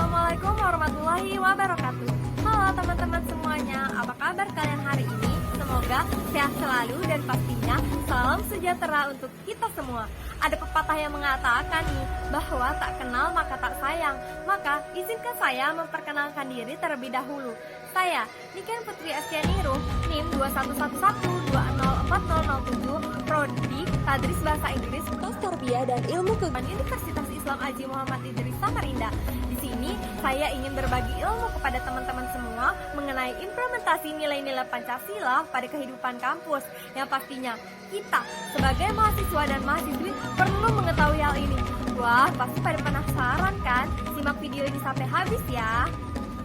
Assalamualaikum warahmatullahi wabarakatuh. Halo teman-teman semuanya, apa kabar kalian hari ini? Semoga sehat selalu dan pastinya salam sejahtera untuk kita semua. Ada pepatah yang mengatakan nih, bahwa tak kenal maka tak sayang. Maka izinkan saya memperkenalkan diri terlebih dahulu. Saya Niken Putri Astianiruh, NIM 2111204007, Prodi Tadris Bahasa Inggris, Tarbiyah dan Ilmu Keagamaan Universitas Islam Haji Muhammad Idris Samarinda. Di sini saya ingin berbagi ilmu kepada teman-teman semua mengenai implementasi nilai-nilai Pancasila pada kehidupan kampus. Yang pastinya kita sebagai mahasiswa dan mahasiswi perlu mengetahui hal ini. Wah, pasti pada penasaran kan? Simak video ini sampai habis ya.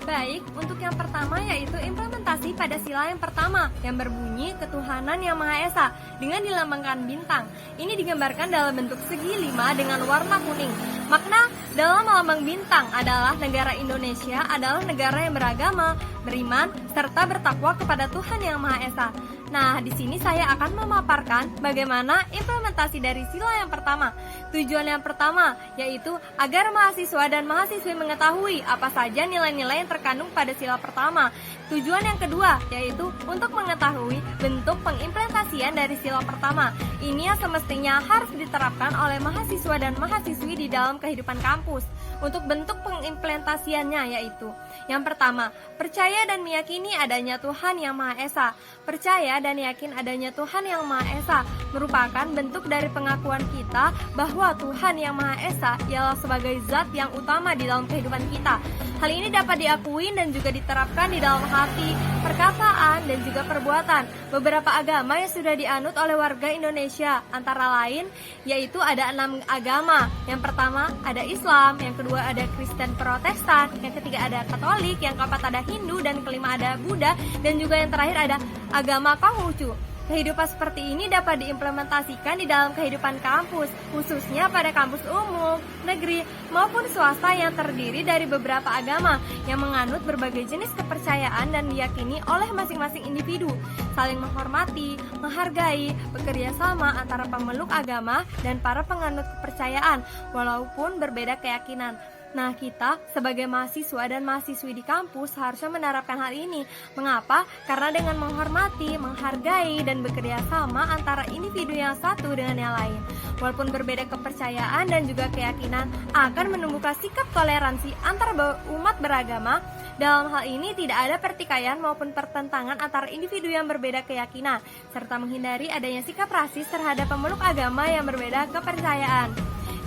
Baik, untuk yang pertama yaitu implementasi pada sila yang pertama yang berbunyi ketuhanan yang Maha Esa dengan dilambangkan bintang. Ini digambarkan dalam bentuk segi 5 dengan warna kuning. Makna dalam lambang bintang adalah negara Indonesia adalah negara yang beragama, beriman, serta bertakwa kepada Tuhan yang Maha Esa. Nah, di sini saya akan memaparkan bagaimana implementasi dari sila yang pertama. Tujuan yang pertama yaitu agar mahasiswa dan mahasiswi mengetahui apa saja nilai-nilai yang terkandung pada sila pertama. Tujuan yang kedua yaitu untuk mengetahui bentuk pengimplementasian dari sila pertama. Ini yang semestinya harus diterapkan oleh mahasiswa dan mahasiswi di dalam kehidupan kampus. Untuk bentuk pengimplementasiannya yaitu yang pertama, percaya dan meyakini adanya Tuhan yang Maha Esa. Percaya dan yakin adanya Tuhan yang Maha Esa merupakan bentuk dari pengakuan kita bahwa Tuhan yang Maha Esa ialah sebagai zat yang utama di dalam kehidupan kita. Hal ini dapat diakui dan juga diterapkan di dalam hati, perkataan, dan juga perbuatan. Beberapa agama yang sudah dianut oleh warga Indonesia antara lain yaitu ada 6 agama. Yang pertama ada Islam, yang kedua ada Kristen Protestan, yang ketiga ada Katolik, yang keempat ada Hindu, dan kelima ada Buddha, dan juga yang terakhir ada agama Konghucu. Kehidupan seperti ini dapat diimplementasikan di dalam kehidupan kampus, khususnya pada kampus umum, negeri, maupun swasta yang terdiri dari beberapa agama yang menganut berbagai jenis kepercayaan dan diyakini oleh masing-masing individu, saling menghormati, menghargai, bekerja sama antara pemeluk agama dan para penganut kepercayaan, walaupun berbeda keyakinan. Nah, kita sebagai mahasiswa dan mahasiswi di kampus harusnya menerapkan hal ini. Mengapa? Karena dengan menghormati, menghargai, dan bekerja sama antara individu yang satu dengan yang lain, walaupun berbeda kepercayaan dan juga keyakinan, akan menumbuhkan sikap toleransi antar umat beragama. Dalam hal ini tidak ada pertikaian maupun pertentangan antara individu yang berbeda keyakinan, serta menghindari adanya sikap rasis terhadap pemeluk agama yang berbeda kepercayaan.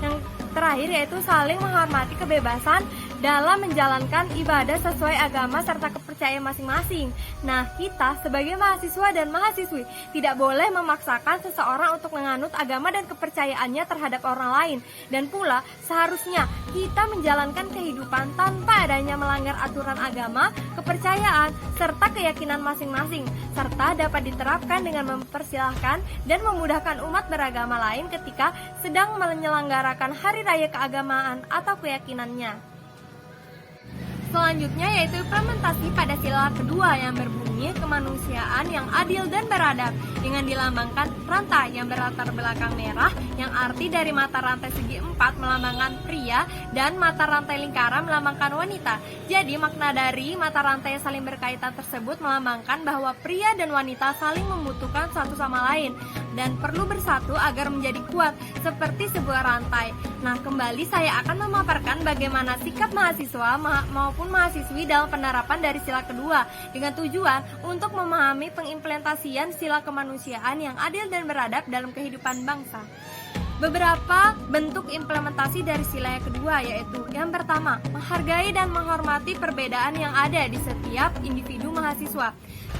Yang terakhir yaitu saling menghormati kebebasan dalam menjalankan ibadah sesuai agama serta kepercayaan masing-masing. Nah, kita sebagai mahasiswa dan mahasiswi tidak boleh memaksakan seseorang untuk menganut agama dan kepercayaannya terhadap orang lain. Dan pula seharusnya kita menjalankan kehidupan tanpa adanya melanggar aturan agama, kepercayaan, serta keyakinan masing-masing, serta dapat diterapkan dengan mempersilahkan dan memudahkan umat beragama lain ketika sedang menyelenggarakan hari raya keagamaan atau keyakinannya. Selanjutnya yaitu implementasi pada sila kedua yang berbunyi kemanusiaan yang adil dan beradab dengan dilambangkan rantai yang berlatar belakang merah yang arti dari mata rantai segi 4 melambangkan pria dan mata rantai lingkaran melambangkan wanita. Jadi makna dari mata rantai yang saling berkaitan tersebut melambangkan bahwa pria dan wanita saling membutuhkan satu sama lain dan perlu bersatu agar menjadi kuat seperti sebuah rantai. Nah, kembali saya akan memaparkan bagaimana sikap mahasiswa maupun mahasiswi dalam penerapan dari sila kedua dengan tujuan untuk memahami pengimplementasian sila kemanusiaan yang adil dan beradab dalam kehidupan bangsa. Beberapa bentuk implementasi dari sila yang kedua yaitu yang pertama, menghargai dan menghormati perbedaan yang ada di setiap individu mahasiswa.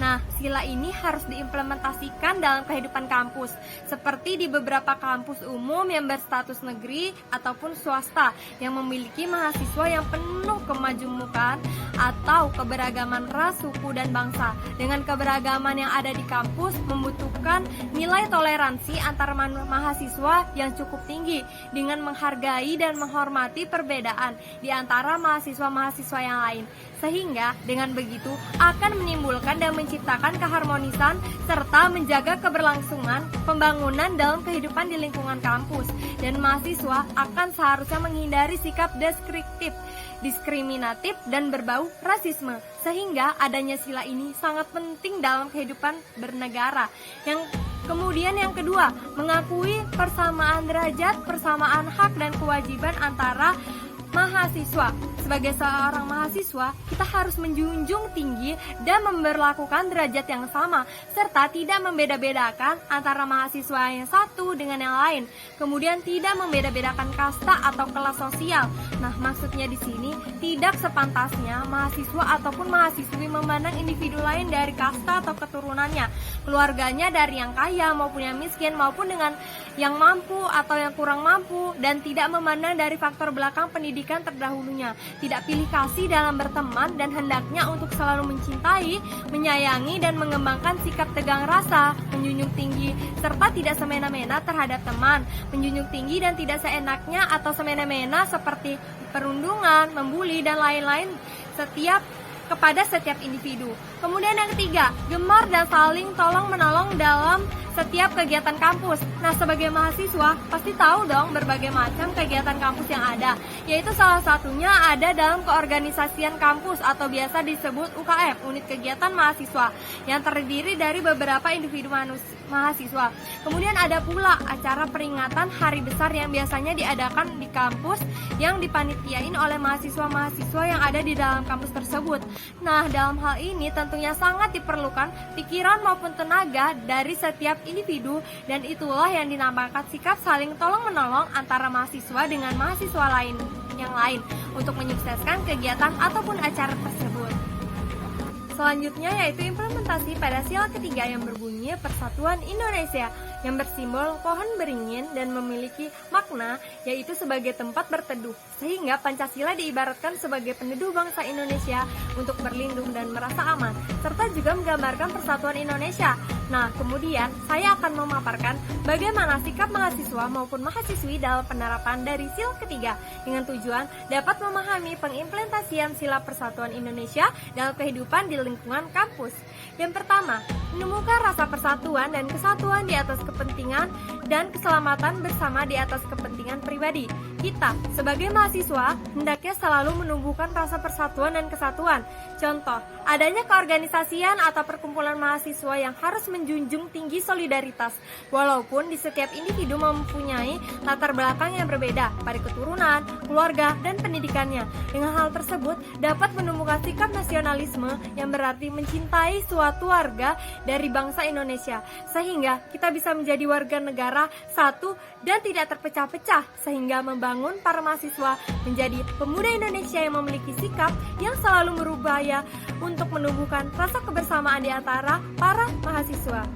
Nah, sila ini harus diimplementasikan dalam kehidupan kampus, seperti di beberapa kampus umum yang berstatus negeri ataupun swasta yang memiliki mahasiswa yang penuh kemajemukan atau keberagaman ras, suku, dan bangsa. Dengan keberagaman yang ada di kampus membutuhkan nilai toleransi antar mahasiswa yang cukup tinggi dengan menghargai dan menghormati perbedaan di antara mahasiswa-mahasiswa yang lain. Sehingga dengan begitu akan menimbulkan dan menciptakan keharmonisan serta menjaga keberlangsungan pembangunan dalam kehidupan di lingkungan kampus. Dan mahasiswa akan seharusnya menghindari sikap deskriptif, diskriminatif, dan berbau rasisme. Sehingga adanya sila ini sangat penting dalam kehidupan bernegara. Kemudian yang kedua, mengakui persamaan derajat, persamaan hak dan kewajiban antara mahasiswa. Sebagai seorang mahasiswa, kita harus menjunjung tinggi dan memberlakukan derajat yang sama, serta tidak membeda-bedakan antara mahasiswa yang satu dengan yang lain. Kemudian tidak membeda-bedakan kasta atau kelas sosial. Nah, maksudnya di sini tidak sepantasnya mahasiswa ataupun mahasiswi memandang individu lain dari kasta atau keturunannya, keluarganya dari yang kaya maupun yang miskin, maupun dengan yang mampu atau yang kurang mampu, dan tidak memandang dari faktor belakang pendidikan terdahulunya. Tidak pilih kasih dalam berteman, dan hendaknya untuk selalu mencintai, menyayangi, dan mengembangkan sikap tegang rasa, menjunjung tinggi, serta tidak semena-mena terhadap teman, menjunjung tinggi dan tidak seenaknya atau semena-mena seperti perundungan, membuli, dan lain-lain kepada setiap individu. Kemudian yang ketiga, gemar dan saling tolong-menolong dalam setiap kegiatan kampus. Nah, sebagai mahasiswa pasti tahu dong berbagai macam kegiatan kampus yang ada, yaitu salah satunya ada dalam keorganisasian kampus atau biasa disebut UKM, unit kegiatan mahasiswa, yang terdiri dari beberapa individu mahasiswa. Kemudian ada pula acara peringatan hari besar yang biasanya diadakan di kampus yang dipanitiain oleh mahasiswa-mahasiswa yang ada di dalam kampus tersebut. Nah, dalam hal ini tentunya sangat diperlukan pikiran maupun tenaga dari setiap individu, dan itulah yang dinamakan sikap saling tolong-menolong antara mahasiswa dengan mahasiswa yang lain untuk menyukseskan kegiatan ataupun acara tersebut. Selanjutnya yaitu implementasi pada sila ketiga yang berbunyi Persatuan Indonesia, yang bersimbol pohon beringin dan memiliki makna yaitu sebagai tempat berteduh, sehingga Pancasila diibaratkan sebagai peneduh bangsa Indonesia untuk berlindung dan merasa aman, serta juga menggambarkan persatuan Indonesia. Nah, kemudian saya akan memaparkan bagaimana sikap mahasiswa maupun mahasiswi dalam penerapan dari sila ketiga dengan tujuan dapat memahami pengimplementasian sila persatuan Indonesia dalam kehidupan di lingkungan kampus. Yang pertama, menemukan rasa persatuan dan kesatuan di atas kepentingan dan keselamatan bersama di atas kepentingan pribadi. Kita, sebagai mahasiswa, hendaknya selalu menumbuhkan rasa persatuan dan kesatuan. Contoh, adanya keorganisasian atau perkumpulan mahasiswa yang harus menjunjung tinggi solidaritas, walaupun di setiap individu mempunyai latar belakang yang berbeda pada keturunan, keluarga, dan pendidikannya. Dengan hal tersebut, dapat menumbuhkan sikap nasionalisme yang berarti mencintai suatu warga dari bangsa Indonesia, sehingga kita bisa menjadi warga negara satu dan tidak terpecah-pecah, sehingga membangun para mahasiswa menjadi pemuda Indonesia yang memiliki sikap yang selalu berupaya untuk menumbuhkan rasa kebersamaan di antara para mahasiswa.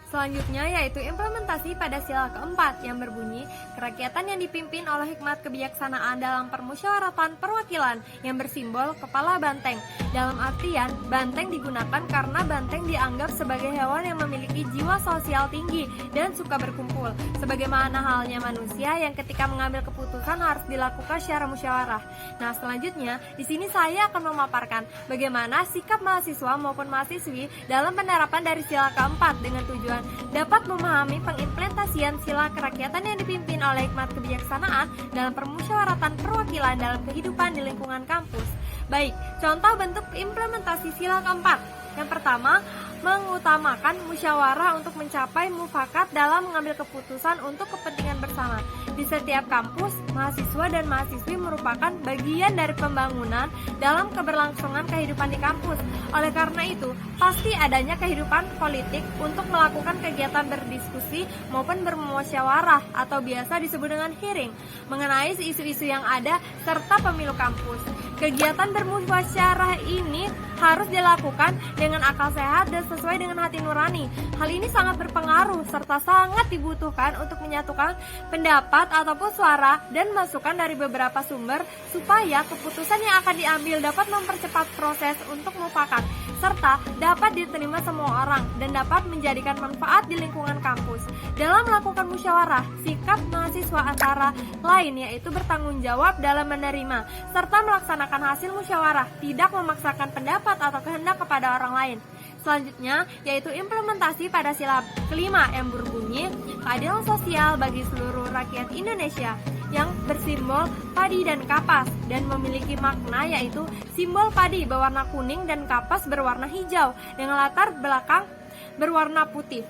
Selanjutnya yaitu implementasi pada sila keempat yang berbunyi kerakyatan yang dipimpin oleh hikmat kebijaksanaan dalam permusyawaratan perwakilan yang bersimbol kepala banteng. Dalam artian, banteng digunakan karena banteng dianggap sebagai hewan yang memiliki jiwa sosial tinggi dan suka berkumpul, sebagaimana halnya manusia yang ketika mengambil keputusan harus dilakukan secara musyawarah. Nah, selanjutnya di sini saya akan memaparkan bagaimana sikap mahasiswa maupun mahasiswi dalam penerapan dari sila keempat dengan tujuan dapat memahami pengimplementasian sila kerakyatan yang dipimpin oleh hikmat kebijaksanaan dalam permusyawaratan perwakilan dalam kehidupan di lingkungan kampus. Baik, contoh bentuk implementasi sila keempat. Yang pertama, mengutamakan musyawarah untuk mencapai mufakat dalam mengambil keputusan untuk kepentingan bersama. Di setiap kampus, mahasiswa dan mahasiswi merupakan bagian dari pembangunan dalam keberlangsungan kehidupan di kampus. Oleh karena itu, pasti adanya kehidupan politik untuk melakukan kegiatan berdiskusi maupun bermusyawarah atau biasa disebut dengan hearing mengenai isu-isu yang ada serta pemilu kampus. Kegiatan bermusyawarah ini harus dilakukan dengan akal sehat dan sesuai dengan hati nurani. Hal ini sangat berpengaruh serta sangat dibutuhkan untuk menyatukan pendapat ataupun suara dan masukan dari beberapa sumber supaya keputusan yang akan diambil dapat mempercepat proses untuk mufakat serta dapat diterima semua orang dan dapat menjadikan manfaat di lingkungan kampus. Dalam melakukan musyawarah, sikap mahasiswa antara lain yaitu bertanggung jawab dalam menerima serta melaksanakan hasil musyawarah, tidak memaksakan pendapat atau kehendak kepada orang lain. Selanjutnya, yaitu implementasi pada sila kelima yang berbunyi keadilan sosial bagi seluruh rakyat Indonesia yang bersimbol padi dan kapas dan memiliki makna yaitu simbol padi berwarna kuning dan kapas berwarna hijau dengan latar belakang berwarna putih.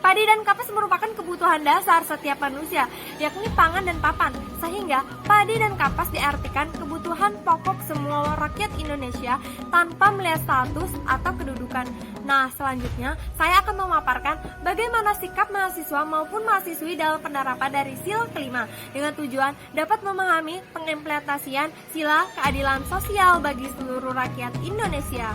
Padi dan kapas merupakan kebutuhan dasar setiap manusia, yakni pangan dan papan, sehingga padi dan kapas diartikan kebutuhan pokok semua rakyat Indonesia tanpa melihat status atau kedudukan. Nah, selanjutnya saya akan memaparkan bagaimana sikap mahasiswa maupun mahasiswi dalam penerapan dari sila kelima dengan tujuan dapat memahami pengimplementasian sila keadilan sosial bagi seluruh rakyat Indonesia.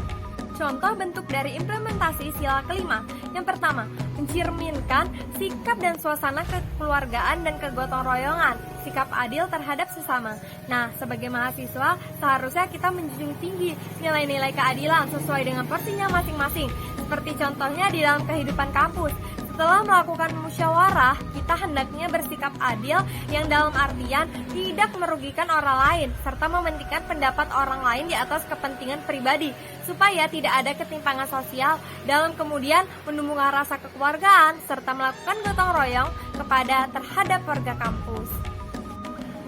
Contoh bentuk dari implementasi sila kelima. Yang pertama, mencerminkan sikap dan suasana kekeluargaan dan kegotong royongan, sikap adil terhadap sesama. Nah, sebagai mahasiswa, seharusnya kita menjunjung tinggi nilai-nilai keadilan sesuai dengan porsinya masing-masing. Seperti contohnya di dalam kehidupan kampus. Setelah melakukan musyawarah, kita hendaknya bersikap adil yang dalam artian tidak merugikan orang lain serta mementingkan pendapat orang lain di atas kepentingan pribadi supaya tidak ada ketimpangan sosial dalam kemudian menumbuhkan rasa kekeluargaan serta melakukan gotong royong kepada terhadap warga kampus.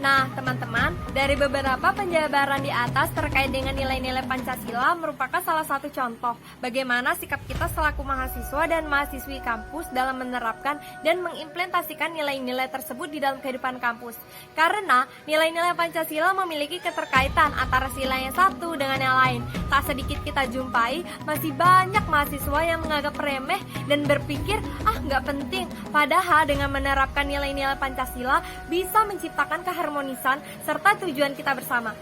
Nah, teman-teman, dari beberapa penjabaran di atas terkait dengan nilai-nilai Pancasila merupakan salah satu contoh bagaimana sikap kita selaku mahasiswa dan mahasiswi kampus dalam menerapkan dan mengimplementasikan nilai-nilai tersebut di dalam kehidupan kampus. Karena nilai-nilai Pancasila memiliki keterkaitan antara sila yang satu dengan yang lain. Tak sedikit kita jumpai, masih banyak mahasiswa yang menganggap remeh dan berpikir, nggak penting. Padahal dengan menerapkan nilai-nilai Pancasila bisa menciptakan keharmonisan serta tujuan kita bersama.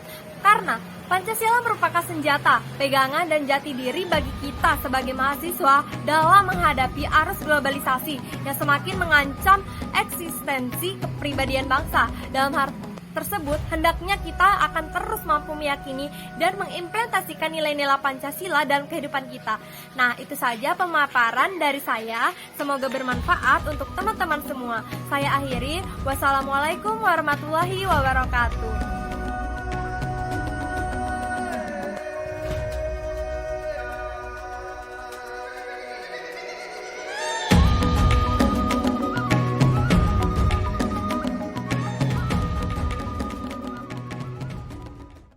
Karena Pancasila merupakan senjata, pegangan dan jati diri bagi kita sebagai mahasiswa dalam menghadapi arus globalisasi yang semakin mengancam eksistensi kepribadian bangsa. Dalam hal tersebut, hendaknya kita akan terus mampu meyakini dan mengimplementasikan nilai-nilai Pancasila dalam kehidupan kita. Nah, itu saja pemaparan dari saya. Semoga bermanfaat untuk teman-teman semua. Saya akhiri. Wassalamualaikum warahmatullahi wabarakatuh.